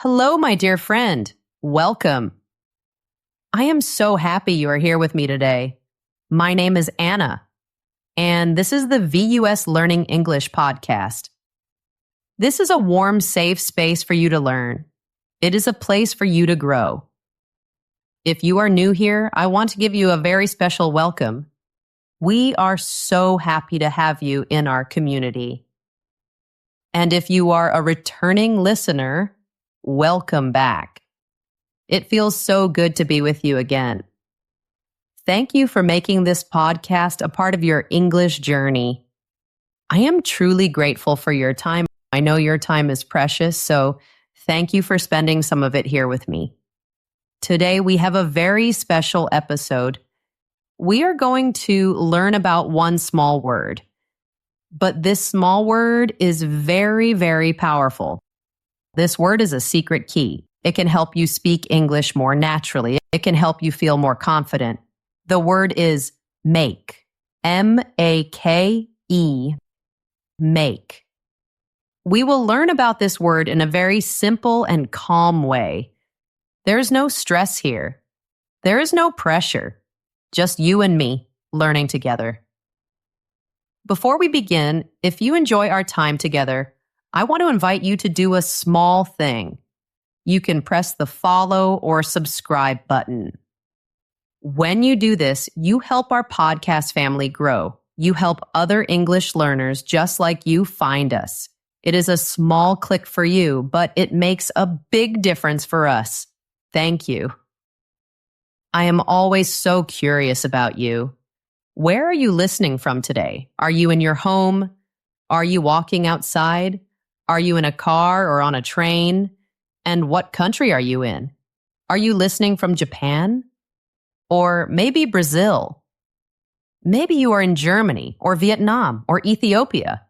Hello, my dear friend. Welcome. I am so happy you are here with me today. My name is Anna, and this is the VUS Learning English podcast. This is a warm, safe space for you to learn. It is a place for you to grow. If you are new here, I want to give you a very special welcome. We are so happy to have you in our community. And if you are a returning listener, welcome back. It feels so good to be with you again. Thank you for making this podcast a part of your English journey. I am truly grateful for your time. I know your time is precious, so thank you for spending some of it here with me. Today we have a very special episode. We are going to learn about one small word, but this small word is very, very powerful. This word is a secret key. It can help you speak English more naturally. It can help you feel more confident. The word is make. M-A-K-E. Make. We will learn about this word in a very simple and calm way. There's no stress here. There is no pressure. Just you and me learning together. Before we begin, if you enjoy our time together, I want to invite you to do a small thing. You can press the follow or subscribe button. When you do this, you help our podcast family grow. You help other English learners just like you find us. It is a small click for you, but it makes a big difference for us. Thank you. I am always so curious about you. Where are you listening from today? Are you in your home? Are you walking outside? Are you in a car or on a train? And what country are you in? Are you listening from Japan? Or maybe Brazil? Maybe you are in Germany or Vietnam or Ethiopia.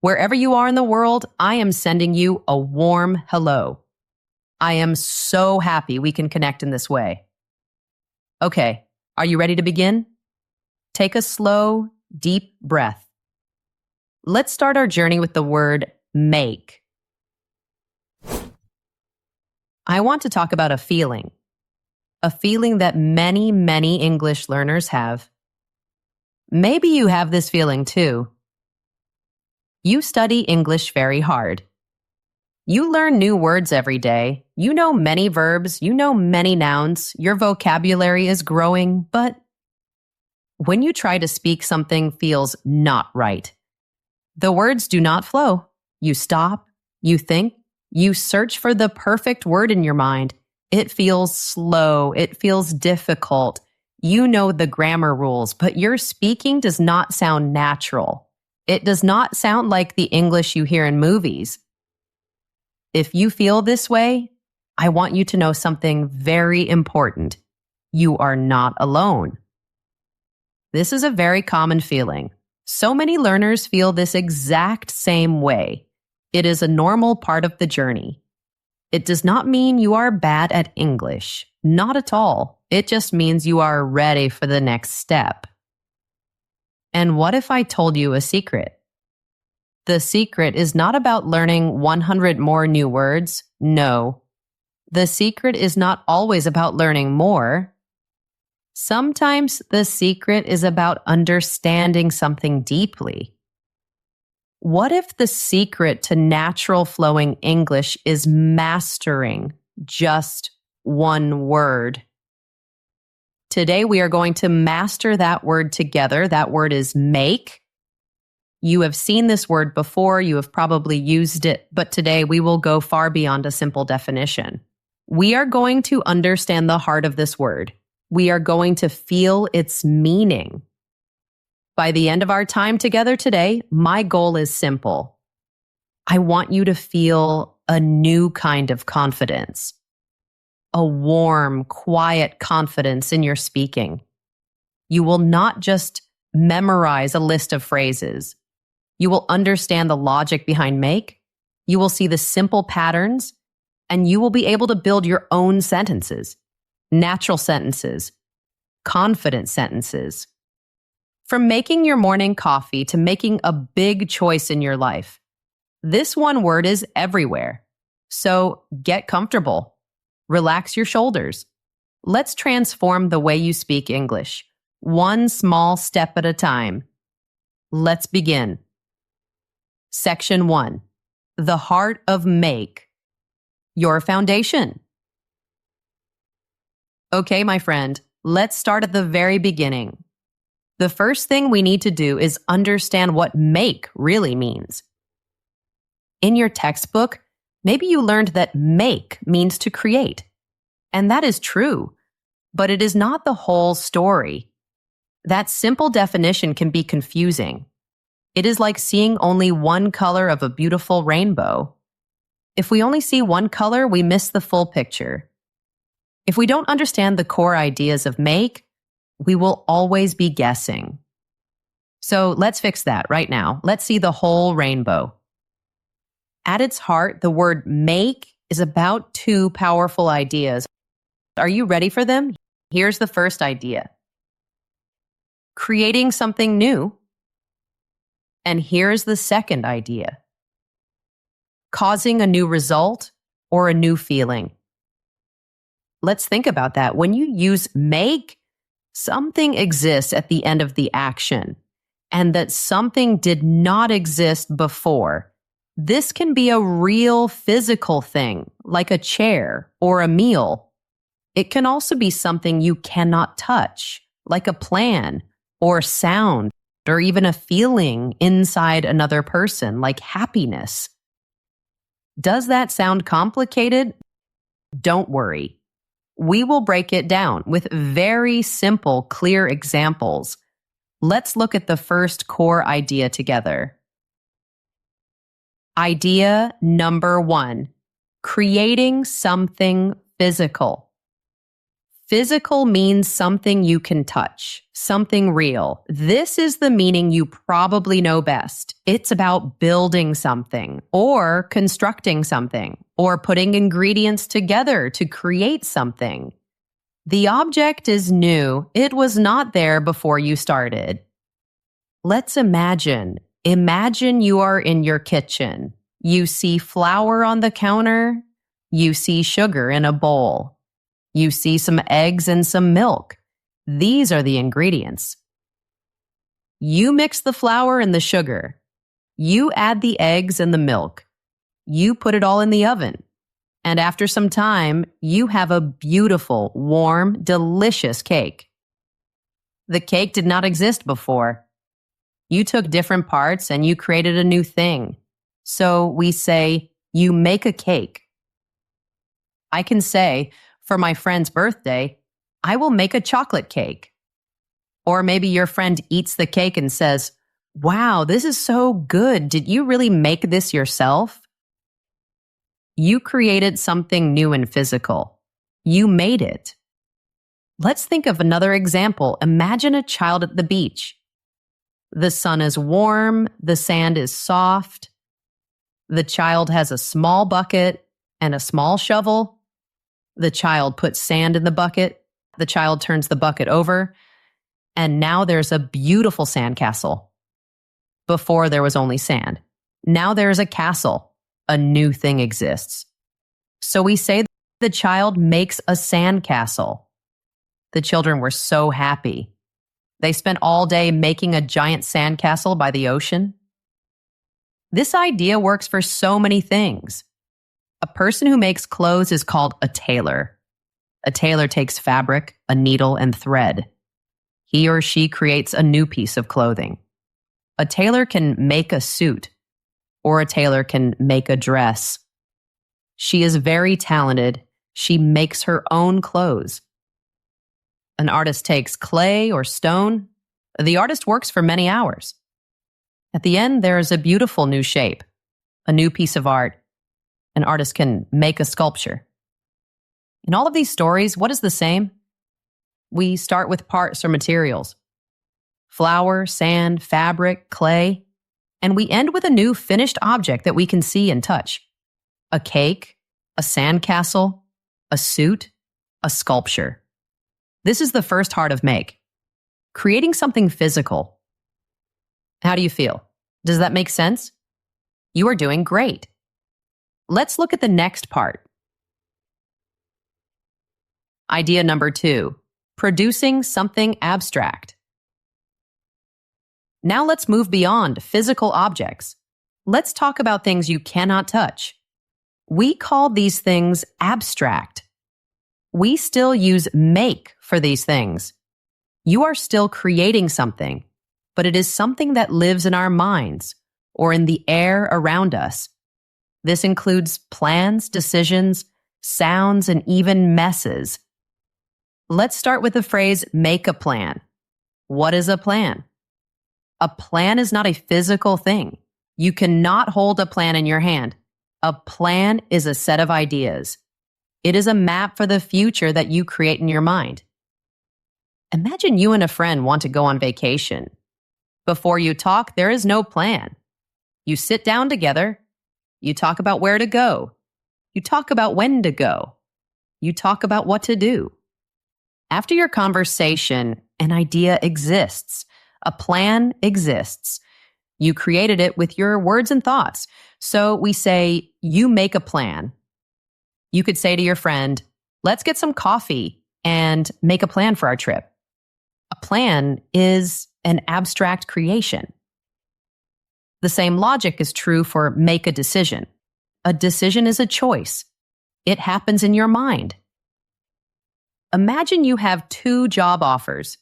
Wherever you are in the world, I am sending you a warm hello. I am so happy we can connect in this way. Okay, are you ready to begin? Take a slow, deep breath. Let's start our journey with the word make. I want to talk about a feeling that many, many English learners have. Maybe you have this feeling too. You study English very hard. You learn new words every day. You know many verbs. You know many nouns. Your vocabulary is growing, but when you try to speak, something feels not right. The words do not flow. You stop, you think, you search for the perfect word in your mind. It feels slow. It feels difficult. You know the grammar rules, but your speaking does not sound natural. It does not sound like the English you hear in movies. If you feel this way, I want you to know something very important. You are not alone. This is a very common feeling. So many learners feel this exact same way. It is a normal part of the journey. It does not mean you are bad at English. Not at all. It just means you are ready for the next step. And what if I told you a secret? The secret is not about learning 100 more new words. No. The secret is not always about learning more. Sometimes the secret is about understanding something deeply. What if the secret to natural flowing English is mastering just one word? Today we are going to master that word together. That word is make. You have seen this word before. You have probably used it, but today we will go far beyond a simple definition. We are going to understand the heart of this word. We are going to feel its meaning. By the end of our time together today, my goal is simple. I want you to feel a new kind of confidence. A warm, quiet confidence in your speaking. You will not just memorize a list of phrases. You will understand the logic behind make. You will see the simple patterns, and you will be able to build your own sentences. Natural sentences. Confident sentences. From making your morning coffee to making a big choice in your life, this one word is everywhere. So get comfortable. Relax your shoulders. Let's transform the way you speak English, one small step at a time. Let's begin. Section 1. The heart of make. Your foundation. Okay, my friend, let's start at the very beginning. The first thing we need to do is understand what make really means. In your textbook, maybe you learned that make means to create. And that is true, but it is not the whole story. That simple definition can be confusing. It is like seeing only one color of a beautiful rainbow. If we only see one color, we miss the full picture. If we don't understand the core ideas of make, we will always be guessing. So let's fix that right now. Let's see the whole rainbow. At its heart, the word make is about two powerful ideas. Are you ready for them? Here's the first idea. Creating something new. And here's the second idea. Causing a new result or a new feeling. Let's think about that. When you use make, something exists at the end of the action, and that something did not exist before. This can be a real physical thing, like a chair or a meal. It can also be something you cannot touch, like a plan or sound, or even a feeling inside another person, like happiness. Does that sound complicated? Don't worry. We will break it down with very simple, clear examples. Let's look at the first core idea together. Idea number 1, creating something physical. Physical means something you can touch, something real. This is the meaning you probably know best. It's about building something, or constructing something, or putting ingredients together to create something. The object is new. It was not there before you started. Let's imagine. Imagine you are in your kitchen. You see flour on the counter. You see sugar in a bowl. You see some eggs and some milk. These are the ingredients. You mix the flour and the sugar. You add the eggs and the milk. You put it all in the oven. And after some time, you have a beautiful, warm, delicious cake. The cake did not exist before. You took different parts and you created a new thing. So we say, you make a cake. I can say, for my friend's birthday, I will make a chocolate cake. Or maybe your friend eats the cake and says, wow, this is so good. Did you really make this yourself? You created something new and physical. You made it. Let's think of another example. Imagine a child at the beach. The sun is warm, the sand is soft. The child has a small bucket and a small shovel. The child puts sand in the bucket. The child turns the bucket over. And now there's a beautiful sandcastle. Before there was only sand. Now there's a castle. A new thing exists. So we say the child makes a sandcastle. The children were so happy. They spent all day making a giant sandcastle by the ocean. This idea works for so many things. A person who makes clothes is called a tailor. A tailor takes fabric, a needle, and thread. He or she creates a new piece of clothing. A tailor can make a suit, or a tailor can make a dress. She is very talented. She makes her own clothes. An artist takes clay or stone. The artist works for many hours. At the end, there is a beautiful new shape, a new piece of art. An artist can make a sculpture. In all of these stories, what is the same? We start with parts or materials. Flour, sand, fabric, clay. And we end with a new finished object that we can see and touch. A cake, a sandcastle, a suit, a sculpture. This is the first heart of make. Creating something physical. How do you feel? Does that make sense? You are doing great. Let's look at the next part. Idea number 2, producing something abstract. Now let's move beyond physical objects. Let's talk about things you cannot touch. We call these things abstract. We still use make for these things. You are still creating something, but it is something that lives in our minds or in the air around us. This includes plans, decisions, sounds, and even messes. Let's start with the phrase make a plan. What is a plan? A plan is not a physical thing. You cannot hold a plan in your hand. A plan is a set of ideas. It is a map for the future that you create in your mind. Imagine you and a friend want to go on vacation. Before you talk, there is no plan. You sit down together. You talk about where to go. You talk about when to go. You talk about what to do. After your conversation, an idea exists. A plan exists. You created it with your words and thoughts. So we say, you make a plan. You could say to your friend, let's get some coffee and make a plan for our trip. A plan is an abstract creation. The same logic is true for make a decision. A decision is a choice. It happens in your mind. Imagine you have 2 job offers,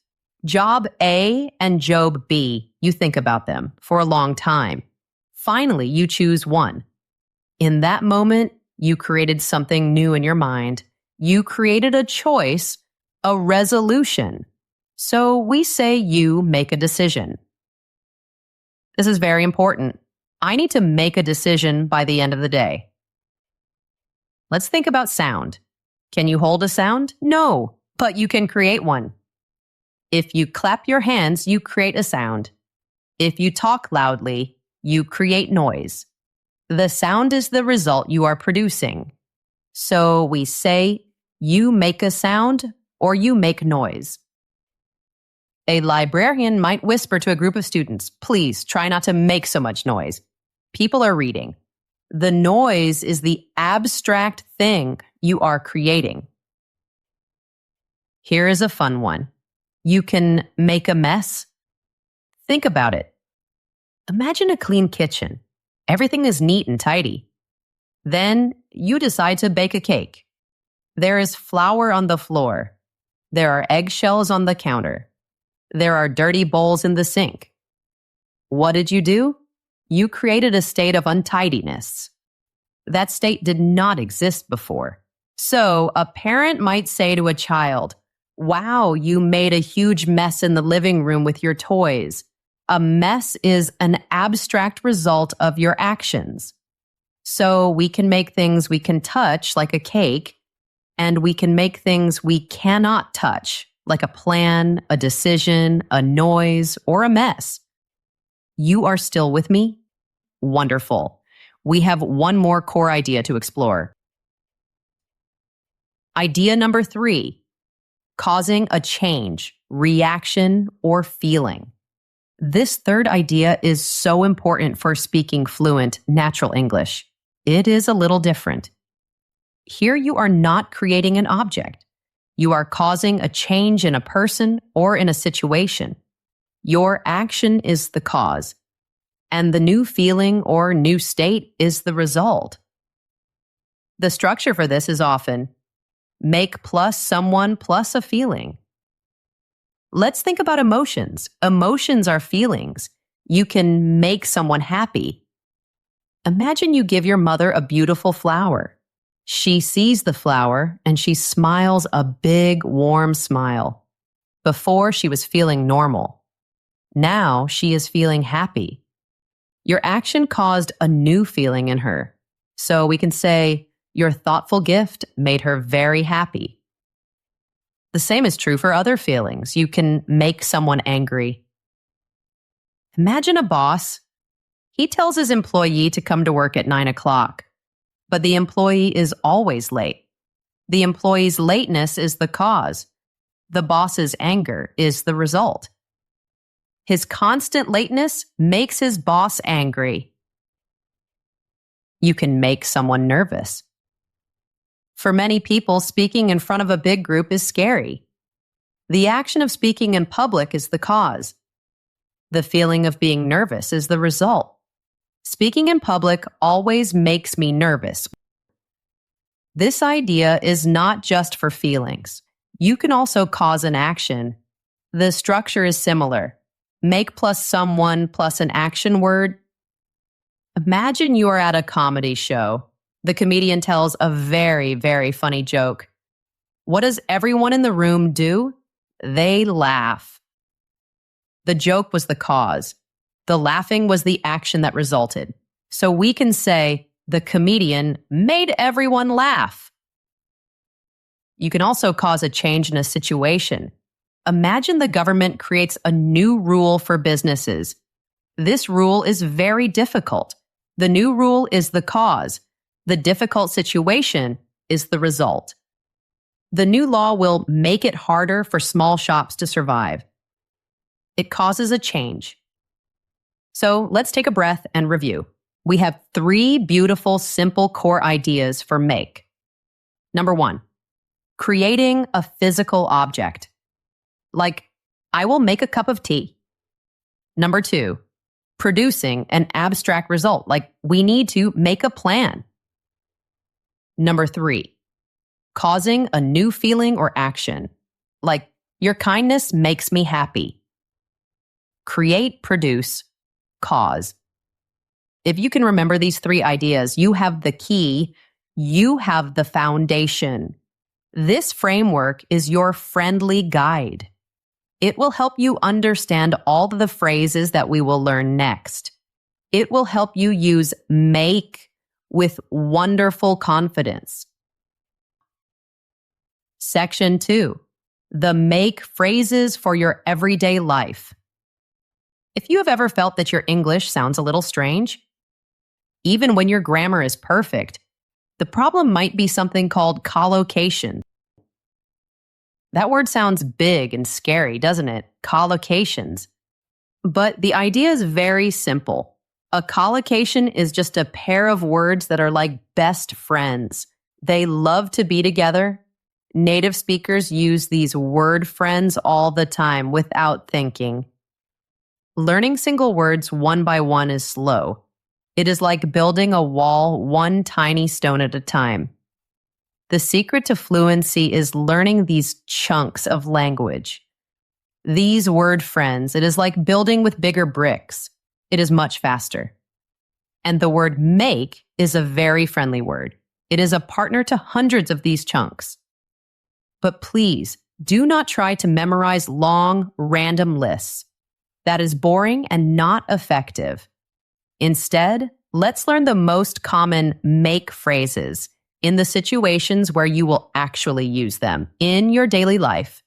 Job A and Job B. You think about them for a long time. Finally, you choose one. In that moment, you created something new in your mind. You created a choice, a resolution. So we say you make a decision. This is very important. I need to make a decision by the end of the day. Let's think about sound. Can you hold a sound? No, but you can create one. If you clap your hands, you create a sound. If you talk loudly, you create noise. The sound is the result you are producing. So we say, you make a sound or you make noise. A librarian might whisper to a group of students, please try not to make so much noise. People are reading. The noise is the abstract thing you are creating. Here is a fun one. You can make a mess. Think about it. Imagine a clean kitchen. Everything is neat and tidy. Then you decide to bake a cake. There is flour on the floor. There are eggshells on the counter. There are dirty bowls in the sink. What did you do? You created a state of untidiness. That state did not exist before. So a parent might say to a child, wow, you made a huge mess in the living room with your toys. A mess is an abstract result of your actions. So we can make things we can touch, like a cake, and we can make things we cannot touch, like a plan, a decision, a noise, or a mess. You are still with me? Wonderful. We have one more core idea to explore. Idea number 3. Causing a change, reaction, or feeling. This third idea is so important for speaking fluent, natural English. It is a little different. Here you are not creating an object. You are causing a change in a person or in a situation. Your action is the cause, and the new feeling or new state is the result. The structure for this is often make plus someone plus a feeling. Let's think about emotions. Emotions are feelings. You can make someone happy. Imagine you give your mother a beautiful flower. She sees the flower and she smiles a big, warm smile. Before, she was feeling normal. Now, she is feeling happy. Your action caused a new feeling in her. So we can say, your thoughtful gift made her very happy. The same is true for other feelings. You can make someone angry. Imagine a boss. He tells his employee to come to work at 9 o'clock, but the employee is always late. The employee's lateness is the cause. The boss's anger is the result. His constant lateness makes his boss angry. You can make someone nervous. For many people, speaking in front of a big group is scary. The action of speaking in public is the cause. The feeling of being nervous is the result. Speaking in public always makes me nervous. This idea is not just for feelings. You can also cause an action. The structure is similar. Make plus someone plus an action word. Imagine you are at a comedy show. The comedian tells a very, very funny joke. What does everyone in the room do? They laugh. The joke was the cause. The laughing was the action that resulted. So we can say, the comedian made everyone laugh. You can also cause a change in a situation. Imagine the government creates a new rule for businesses. This rule is very difficult. The new rule is the cause. The difficult situation is the result. The new law will make it harder for small shops to survive. It causes a change. So let's take a breath and review. We have 3 beautiful, simple core ideas for make. Number 1, creating a physical object. Like, I will make a cup of tea. Number 2, producing an abstract result. Like, we need to make a plan. Number 3, causing a new feeling or action. Like, your kindness makes me happy. Create, produce, cause. If you can remember these 3 ideas, you have the key, you have the foundation. This framework is your friendly guide. It will help you understand all of the phrases that we will learn next. It will help you use make with wonderful confidence. Section 2, the make phrases for your everyday life. If you have ever felt that your English sounds a little strange, even when your grammar is perfect, the problem might be something called collocation. That word sounds big and scary, doesn't it? Collocations. But the idea is very simple. A collocation is just a pair of words that are like best friends. They love to be together. Native speakers use these word friends all the time without thinking. Learning single words one by one is slow. It is like building a wall one tiny stone at a time. The secret to fluency is learning these chunks of language. These word friends, it is like building with bigger bricks. It is much faster. And the word make is a very friendly word. It is a partner to hundreds of these chunks. But please, do not try to memorize long, random lists. That is boring and not effective. Instead, let's learn the most common make phrases in the situations where you will actually use them in your daily life.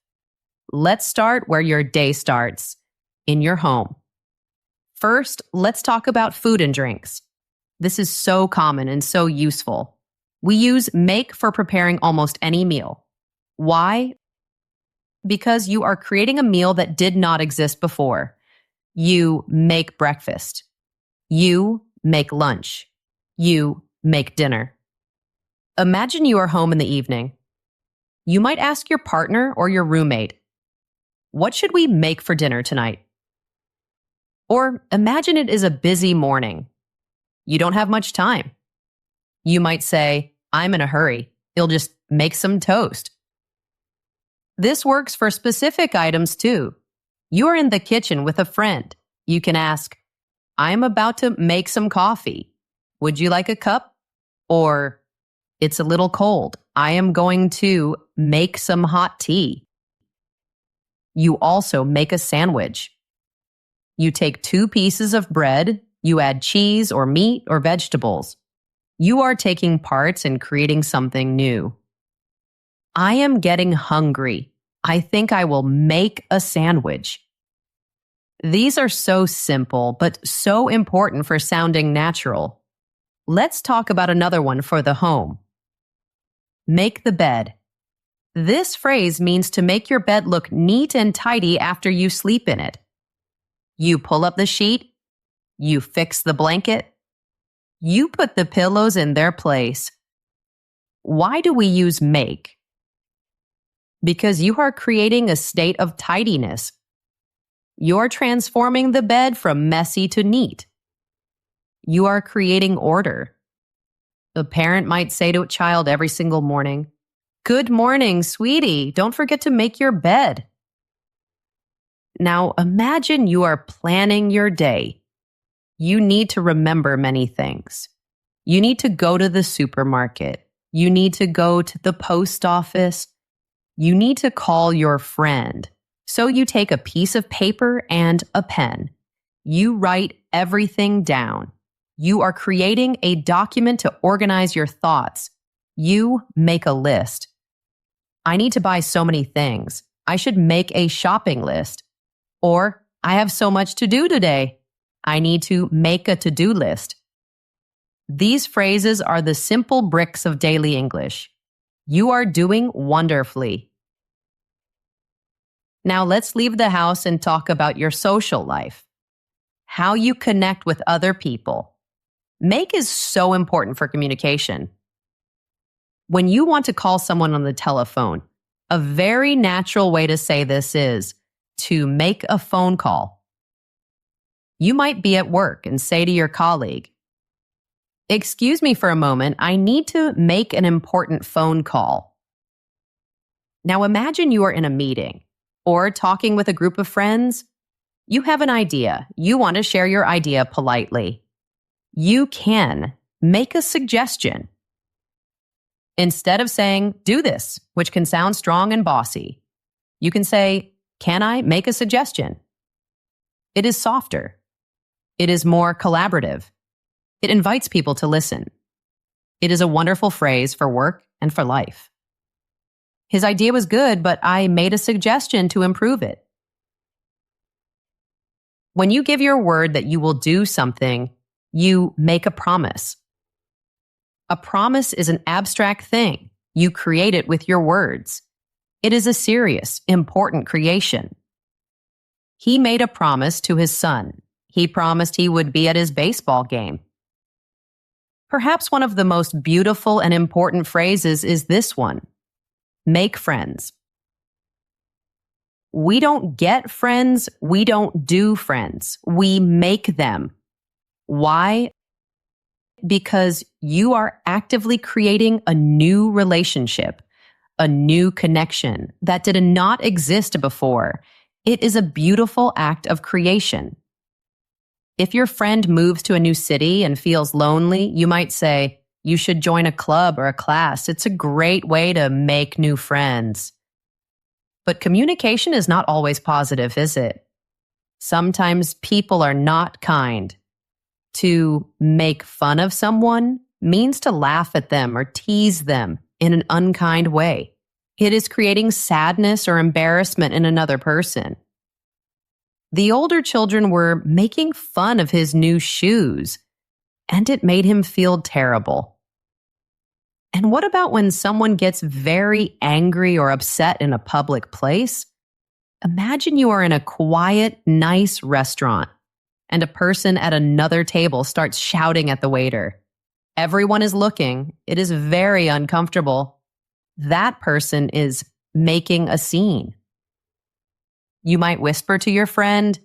Let's start where your day starts, in your home. First, let's talk about food and drinks. This is so common and so useful. We use make for preparing almost any meal. Why? Because you are creating a meal that did not exist before. You make breakfast. You make lunch. You make dinner. Imagine you are home in the evening. You might ask your partner or your roommate, "What should we make for dinner tonight?" Or imagine it is a busy morning. You don't have much time. You might say, "I'm in a hurry. You'll just make some toast." This works for specific items too. You are in the kitchen with a friend. You can ask, "I'm about to make some coffee. Would you like a cup?" Or, "It's a little cold. I am going to make some hot tea." You also make a sandwich. You take 2 pieces of bread, you add cheese or meat or vegetables. You are taking parts and creating something new. I am getting hungry. I think I will make a sandwich. These are so simple, but so important for sounding natural. Let's talk about another one for the home. Make the bed. This phrase means to make your bed look neat and tidy after you sleep in it. You pull up the sheet, you fix the blanket, You put the pillows in their place. Why do we use make? Because you are creating a state of tidiness. You're transforming the bed from messy to neat. You are creating order. A parent might say to a child every single morning, "Good morning, sweetie. Don't forget to make your bed." Now imagine you are planning your day. You need to remember many things. You need to go to the supermarket. You need to go to the post office. You need to call your friend. So you take a piece of paper and a pen. You write everything down. You are creating a document to organize your thoughts. You make a list. I need to buy so many things. I should make a shopping list. Or, I have so much to do today. I need to make a to-do list. These phrases are the simple bricks of daily English. You are doing wonderfully. Now let's leave the house and talk about your social life. How you connect with other people. Make is so important for communication. When you want to call someone on the telephone, a very natural way to say this is to make a phone call. You might be at work and say to your colleague, "Excuse me for a moment, I need to make an important phone call." Now imagine you are in a meeting or talking with a group of friends. You have an idea. You want to share your idea politely. You can make a suggestion. Instead of saying, "Do this," which can sound strong and bossy, you can say, "Can I make a suggestion?" It is softer. It is more collaborative. It invites people to listen. It is a wonderful phrase for work and for life. His idea was good, but I made a suggestion to improve it. When you give your word that you will do something, you make a promise. A promise is an abstract thing. You create it with your words. It is a serious, important creation. He made a promise to his son. He promised he would be at his baseball game. Perhaps one of the most beautiful and important phrases is this one: make friends. We don't get friends, we don't do friends. We make them. Why? Because you are actively creating a new relationship, a new connection that did not exist before. It is a beautiful act of creation. If your friend moves to a new city and feels lonely, you might say, "You should join a club or a class. It's a great way to make new friends." But communication is not always positive, is it? Sometimes people are not kind. To make fun of someone means to laugh at them or tease them in an unkind way. It is creating sadness or embarrassment in another person. The older children were making fun of his new shoes, and it made him feel terrible. And what about when someone gets very angry or upset in a public place? Imagine you are in a quiet, nice restaurant, and a person at another table starts shouting at the waiter. Everyone is looking. It is very uncomfortable. That person is making a scene. You might whisper to your friend,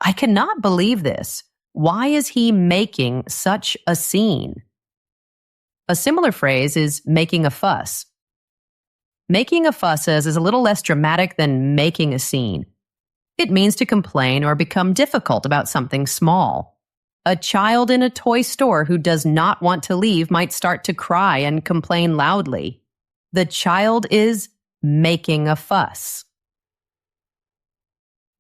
"I cannot believe this. Why is he making such a scene?" A similar phrase is making a fuss. Making a fuss is a little less dramatic than making a scene. It means to complain or become difficult about something small. A child in a toy store who does not want to leave might start to cry and complain loudly. The child is making a fuss.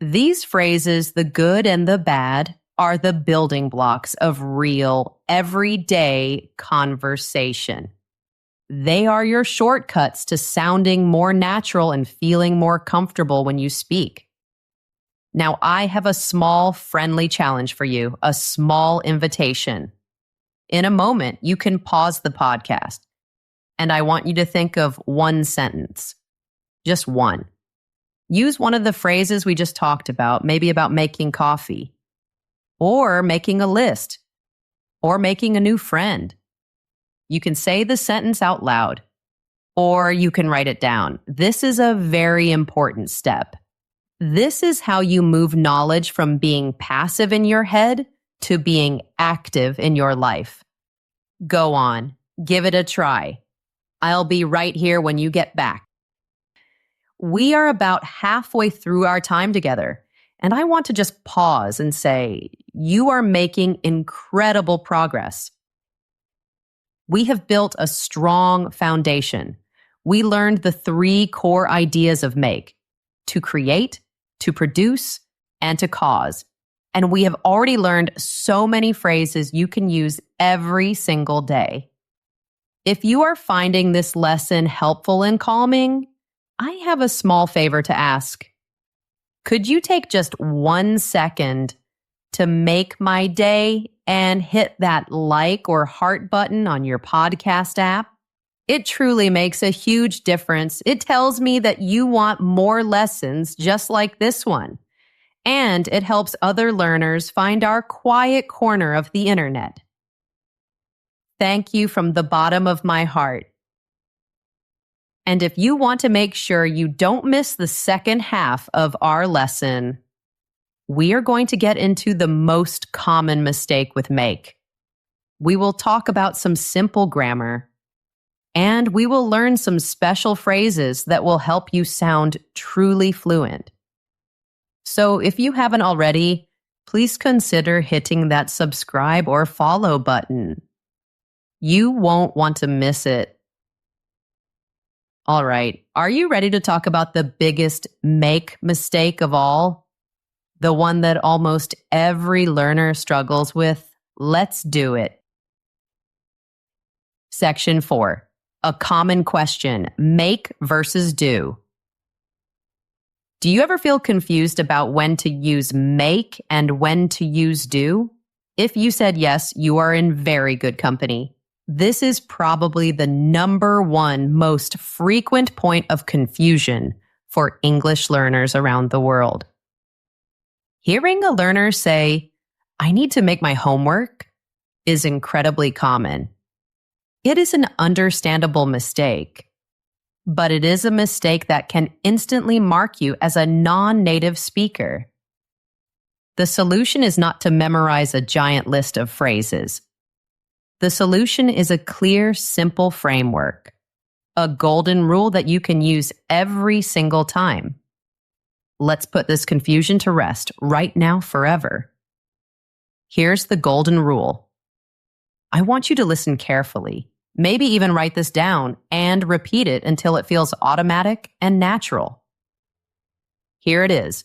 These phrases, the good and the bad, are the building blocks of real, everyday conversation. They are your shortcuts to sounding more natural and feeling more comfortable when you speak. Now, I have a small, friendly challenge for you, a small invitation. In a moment, you can pause the podcast, and I want you to think of one sentence, just one. Use one of the phrases we just talked about, maybe about making coffee or making a list. or making a new friend. You can say the sentence out loud, or you can write it down. This is a very important step. This is how you move knowledge from being passive in your head to being active in your life. Go on, give it a try. I'll be right here when you get back. We are about halfway through our time together, and I want to just pause and say, you are making incredible progress. We have built a strong foundation. We learned the 3 core ideas of make: to create, to produce, and to cause. And we have already learned so many phrases you can use every single day. If you are finding this lesson helpful and calming, I have a small favor to ask. Could you take just 1 second to make my day and hit that like or heart button on your podcast app? It truly makes a huge difference. It tells me that you want more lessons just like this one. And it helps other learners find our quiet corner of the internet. Thank you from the bottom of my heart. And if you want to make sure you don't miss the second half of our lesson, we are going to get into the most common mistake with make. We will talk about some simple grammar, and we will learn some special phrases that will help you sound truly fluent. So if you haven't already, please consider hitting that subscribe or follow button. You won't want to miss it. All right, are you ready to talk about the biggest make mistake of all? The one that almost every learner struggles with? Let's do it. Section 4. A common question: make versus do. Do you ever feel confused about when to use make and when to use do? If you said yes, you are in very good company. This is probably the number 1 most frequent point of confusion for English learners around the world. Hearing a learner say, "I need to make my homework," is incredibly common. It is an understandable mistake, but it is a mistake that can instantly mark you as a non-native speaker. The solution is not to memorize a giant list of phrases. The solution is a clear, simple framework, a golden rule that you can use every single time. Let's put this confusion to rest right now forever. Here's the golden rule. I want you to listen carefully, maybe even write this down and repeat it until it feels automatic and natural. Here it is.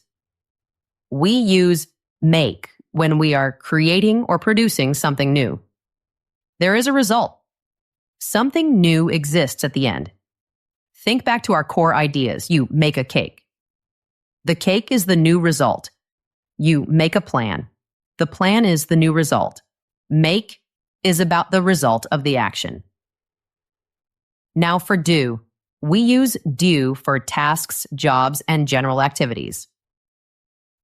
We use make when we are creating or producing something new. There is a result. Something new exists at the end. Think back to our core ideas. You make a cake. The cake is the new result. You make a plan. The plan is the new result. Make is about the result of the action. Now for do. We use do for tasks, jobs, and general activities.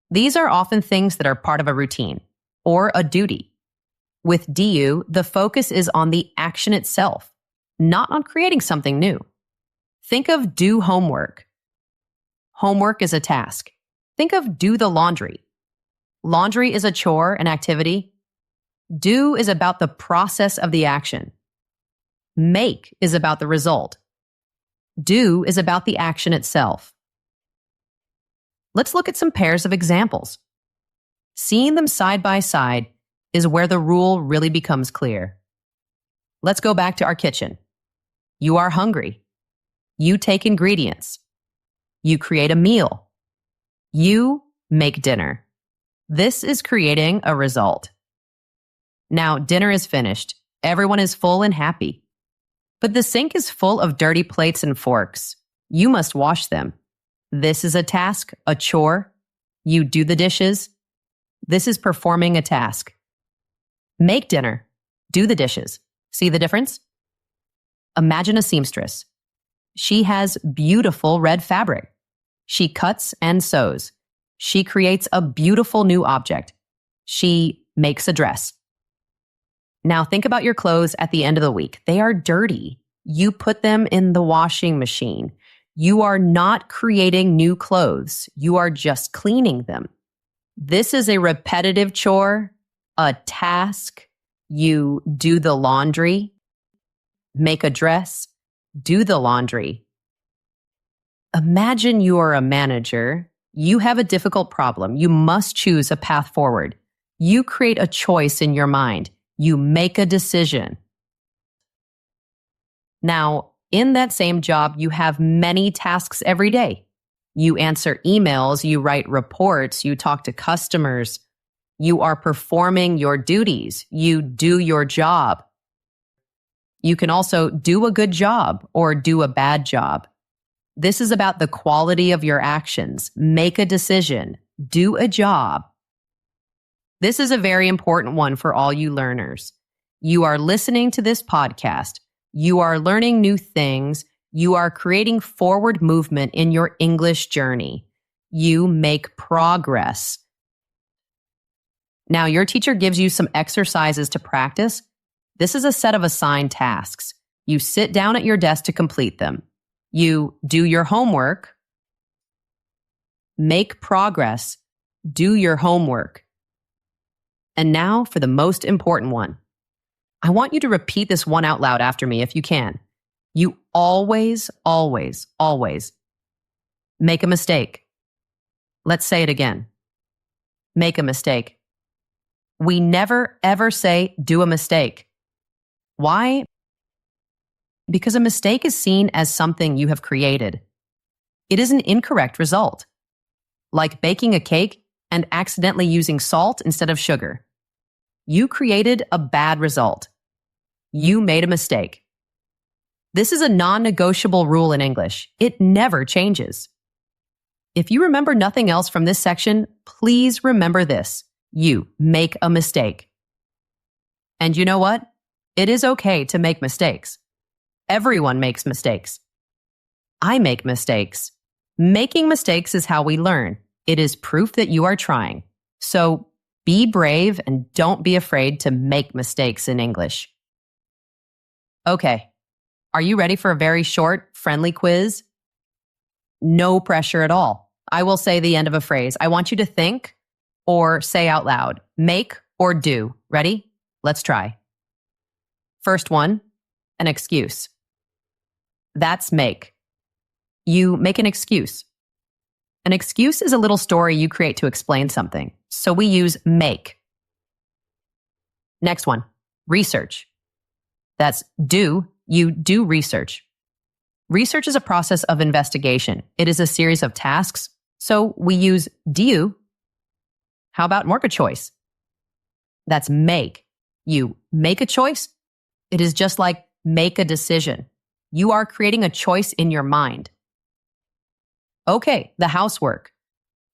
These are often things that are part of a routine or a duty. With do, the focus is on the action itself, not on creating something new. Think of do homework. Homework is a task. Think of do the laundry. Laundry is a chore, an activity. Do is about the process of the action. Make is about the result. Do is about the action itself. Let's look at some pairs of examples. Seeing them side by side is where the rule really becomes clear. Let's go back to our kitchen. You are hungry. You take ingredients. You create a meal. You make dinner. This is creating a result. Now, dinner is finished. Everyone is full and happy. But the sink is full of dirty plates and forks. You must wash them. This is a task, a chore. You do the dishes. This is performing a task. Make dinner. Do the dishes. See the difference? Imagine a seamstress. She has beautiful red fabric. She cuts and sews. She creates a beautiful new object. She makes a dress. Now think about your clothes at the end of the week. They are dirty. You put them in the washing machine. You are not creating new clothes. You are just cleaning them. This is a repetitive chore, a task. You do the laundry, make a dress, do the laundry. Imagine you are a manager. You have a difficult problem. You must choose a path forward. You create a choice in your mind. You make a decision. Now, in that same job, you have many tasks every day. You answer emails, you write reports, you talk to customers. You are performing your duties. You do your job. You can also do a good job or do a bad job. This is about the quality of your actions. Make a decision. Do a job. This is a very important one for all you learners. You are listening to this podcast. You are learning new things. You are creating forward movement in your English journey. You make progress. Now, your teacher gives you some exercises to practice. This is a set of assigned tasks. You sit down at your desk to complete them. You do your homework, make progress, do your homework. And now for the most important one. I want you to repeat this one out loud after me if you can. You always, always, always make a mistake. Let's say it again. Make a mistake. We never, ever say do a mistake. Why? Because a mistake is seen as something you have created. It is an incorrect result, like baking a cake and accidentally using salt instead of sugar. You created a bad result. You made a mistake. This is a non-negotiable rule in English. It never changes. If you remember nothing else from this section, please remember this. You make a mistake. And you know what? It is okay to make mistakes. Everyone makes mistakes. I make mistakes. Making mistakes is how we learn. It is proof that you are trying. So be brave and don't be afraid to make mistakes in English. Okay, are you ready for a very short, friendly quiz? No pressure at all. I will say the end of a phrase. I want you to think or say out loud. Make or do. Ready? Let's try. First one, an excuse. That's make. You make an excuse. An excuse is a little story you create to explain something. So we use make. Next one, research. That's do. You do research. Research is a process of investigation. It is a series of tasks. So we use do. How about make a choice? That's make. You make a choice. It is just like make a decision. You are creating a choice in your mind. Okay, the housework.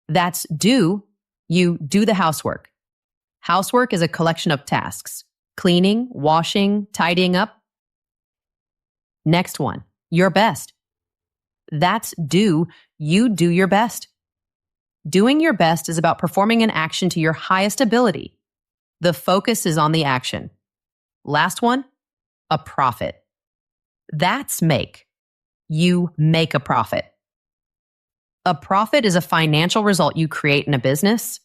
That's do. You do the housework. Housework is a collection of tasks. Cleaning, washing, tidying up. Next one, your best. That's do. You do your best. Doing your best is about performing an action to your highest ability. The focus is on the action. Last one, a profit. That's make. You make a profit. A profit is a financial result you create in a business.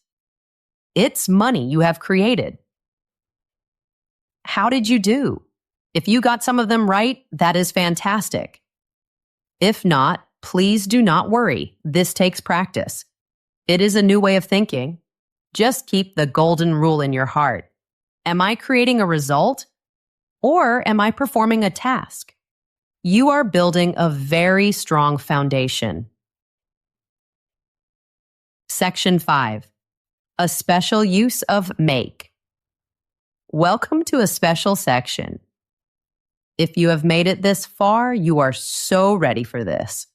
It's money you have created. How did you do? If you got some of them right, that is fantastic. If not, please do not worry. This takes practice. It is a new way of thinking. Just keep the golden rule in your heart. Am I creating a result? Or am I performing a task? You are building a very strong foundation. Section 5. A special use of make. Welcome to a special section. If you have made it this far, you are so ready for this.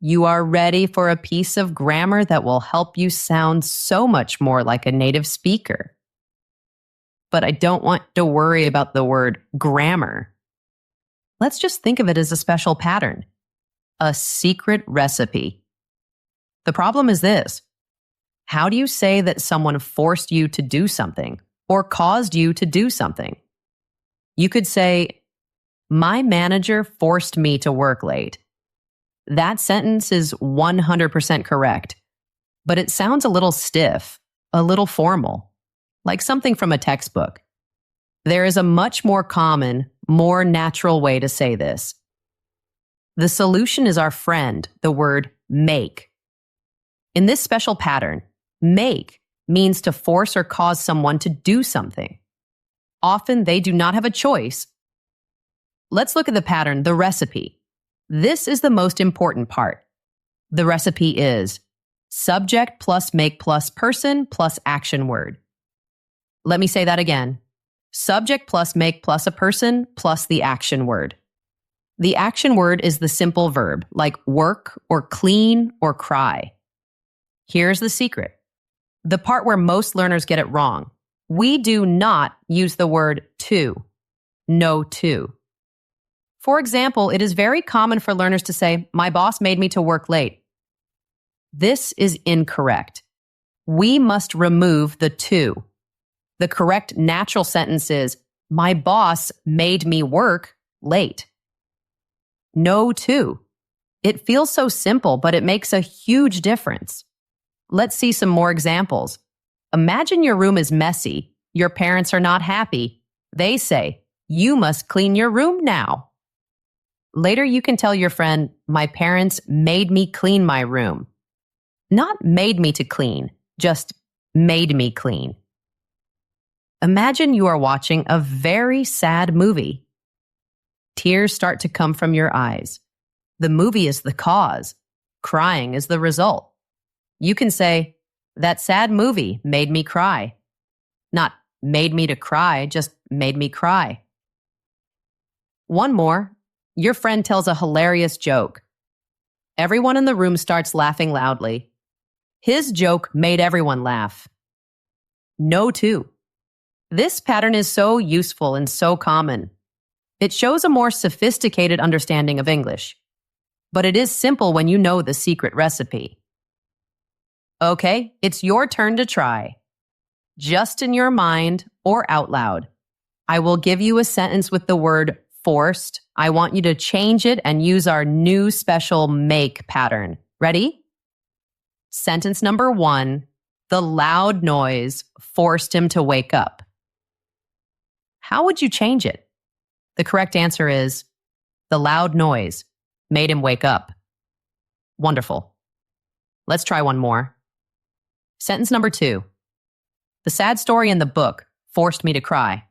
You are ready for a piece of grammar that will help you sound so much more like a native speaker. But I don't want to worry about the word grammar. Let's just think of it as a special pattern, a secret recipe. The problem is this. How do you say that someone forced you to do something or caused you to do something? You could say, my manager forced me to work late. That sentence is 100% correct, but it sounds a little stiff, a little formal, like something from a textbook. There is a much more common, more natural way to say this. The solution is our friend, the word make. In this special pattern, make means to force or cause someone to do something. Often they do not have a choice. Let's look at the pattern, the recipe. This is the most important part. The recipe is subject plus make plus person plus action word. Let me say that again. Subject plus make plus a person plus the action word. The action word is the simple verb, like work or clean or cry. Here's the secret. The part where most learners get it wrong. We do not use the word to. No to. For example, it is very common for learners to say, my boss made me to work late. This is incorrect. We must remove the to. The correct natural sentence is, my boss made me work late. No to. It feels so simple, but it makes a huge difference. Let's see some more examples. Imagine your room is messy. Your parents are not happy. They say, you must clean your room now. Later, you can tell your friend, my parents made me clean my room. Not made me to clean, just made me clean. Imagine you are watching a very sad movie. Tears start to come from your eyes. The movie is the cause. Crying is the result. You can say, that sad movie made me cry. Not made me to cry, just made me cry. One more. Your friend tells a hilarious joke. Everyone in the room starts laughing loudly. His joke made everyone laugh. No to. This pattern is so useful and so common. It shows a more sophisticated understanding of English. But it is simple when you know the secret recipe. Okay, it's your turn to try. Just in your mind or out loud. I will give you a sentence with the word forced. I want you to change it and use our new special make pattern. Ready? Sentence number 1, the loud noise forced him to wake up. How would you change it? The correct answer is, the loud noise made him wake up. Wonderful. Let's try one more. Sentence number 2. The sad story in the book forced me to cry.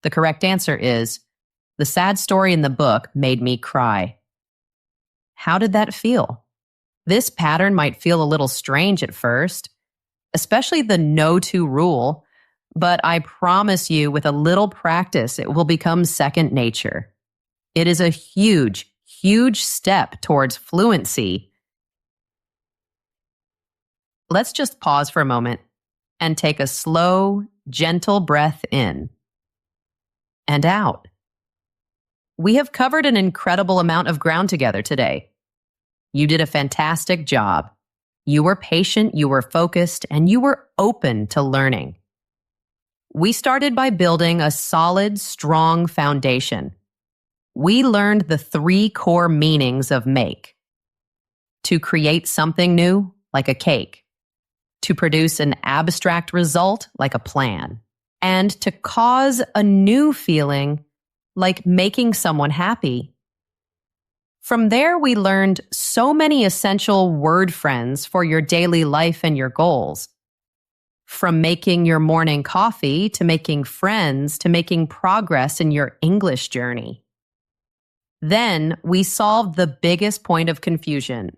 The correct answer is, the sad story in the book made me cry. How did that feel? This pattern might feel a little strange at first, especially the no to rule, but I promise you with a little practice, it will become second nature. It is a huge, huge step towards fluency. Let's just pause for a moment and take a slow, gentle breath in and out. We have covered an incredible amount of ground together today. You did a fantastic job. You were patient, you were focused, and you were open to learning. We started by building a solid, strong foundation. We learned the 3 core meanings of make. To create something new, like a cake. To produce an abstract result, like a plan. And to cause a new feeling, like making someone happy. From there, we learned so many essential word friends for your daily life and your goals. From making your morning coffee to making friends to making progress in your English journey. Then we solved the biggest point of confusion,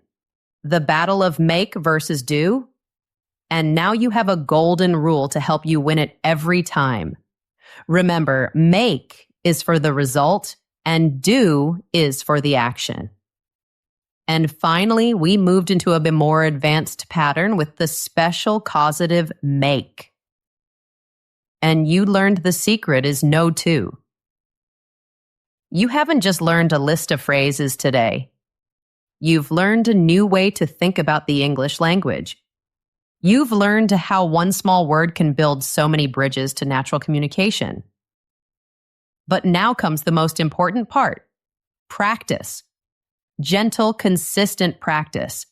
the battle of make versus do. And now you have a golden rule to help you win it every time. Remember, make is for the result and do is for the action. And finally, we moved into a bit more advanced pattern with the special causative make. And you learned the secret is no to. You haven't just learned a list of phrases today. You've learned a new way to think about the English language. You've learned how one small word can build so many bridges to natural communication. But now comes the most important part: practice. Gentle, consistent practice.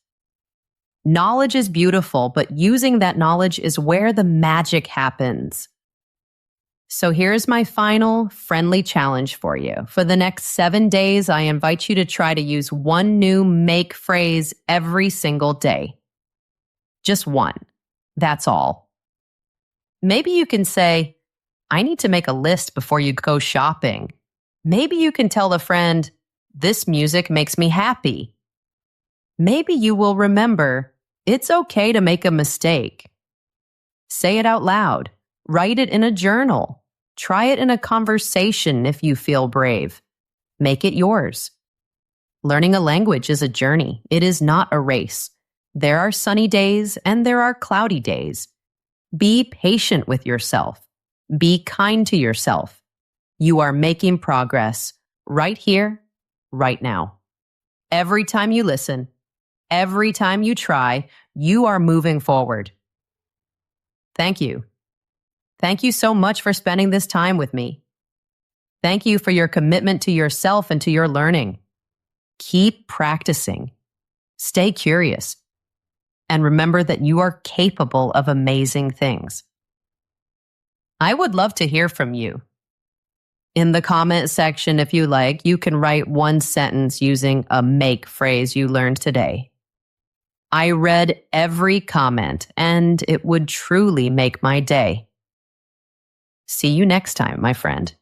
Knowledge is beautiful, but using that knowledge is where the magic happens. So here's my final friendly challenge for you. For the next 7 days, I invite you to try to use one new make phrase every single day. Just one. That's all. Maybe you can say, I need to make a list before you go shopping. Maybe you can tell a friend, this music makes me happy. Maybe you will remember, it's okay to make a mistake. Say it out loud. Write it in a journal. Try it in a conversation if you feel brave. Make it yours. Learning a language is a journey. It is not a race. There are sunny days and there are cloudy days. Be patient with yourself. Be kind to yourself. You are making progress right here, right now. Every time you listen, every time you try, you are moving forward. Thank you. Thank you so much for spending this time with me. Thank you for your commitment to yourself and to your learning. Keep practicing. Stay curious. And remember that you are capable of amazing things. I would love to hear from you. In the comment section, if you like, you can write one sentence using a make phrase you learned today. I read every comment, and it would truly make my day. See you next time, my friend.